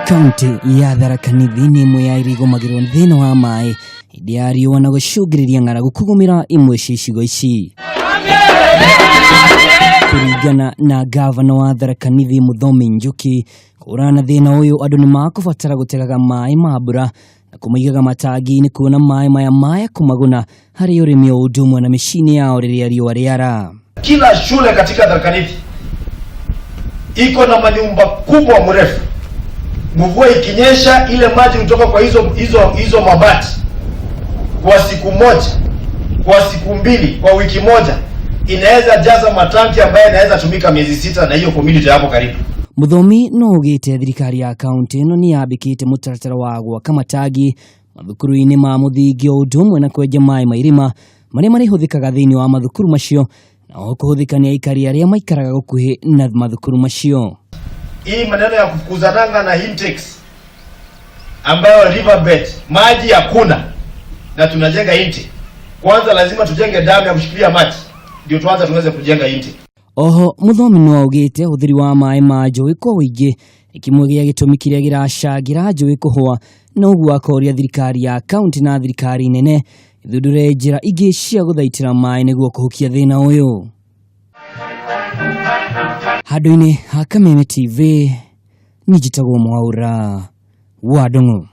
Kaunti ya Tharaka Nithi ni imwe ya irigo magirwo thina wa mai hindi ya riũa na gũcũngĩrĩria ng'aragu kũgũmĩra imwe cia icigo ici. Kũringana na gavana wa Tharaka Nithi Mũthomi Njuki, kũrana na thĩna ũyũ andũ nĩ makũbatara gũtegaga mai ma mbura na kũmaigaga matangi-inĩ kuona mai maya kũmaguna harĩ ũrĩmi o ũndũ ũmwe na mĩciĩ yao rĩrĩa riũa rĩara. Kila shule katika Tharaka Nithi iko na manyumba kubwa mrefu. Mvua ikinyesha ile maji kutoka kwa hizo mabati kwa siku moja, kwa siku mbili, kwa wiki moja inaweza jaza matanki ambayo inaweza tumika miezi 6 na hiyo community hapo karibu. Mũthomi no ugite thirikari ya kaunti ĩno nĩ yambĩkĩte mũtaratara wa gwaka matangi mathukuru-inĩ ma mũthingi o ũndũ ũmwe na kwenja maĩ ma irima marĩa marĩhũthĩkaga thĩinĩ wa mathukuru macio na kũhũthĩka nĩ aikari arĩa maikaraga gũkuhĩ na mathukuru macio. Hii maneno ya kufukuzananga na intakes ambayo riverbed maji hakuna na tunajenga intake. Kwanza lazima tujenge damu ya kushikilia maji ndio tuweze kujenga intake. Oho Mũthomi no augite ũthiri wa maĩ ma njũĩ kwa ũingĩ ikimwe gĩa gĩtũmi kĩrĩa gĩracangira njũĩ kũhũa na ũguo akoria thirikari ya kaunti na thirikari nene ithundũre njĩra ingĩ cia gũthaitĩra maĩ nĩguo kũhukia thĩna ũyũ. Handũ-inĩ ha Kameme TV, nĩ njĩtagwo Mwaura wa Ndung'u.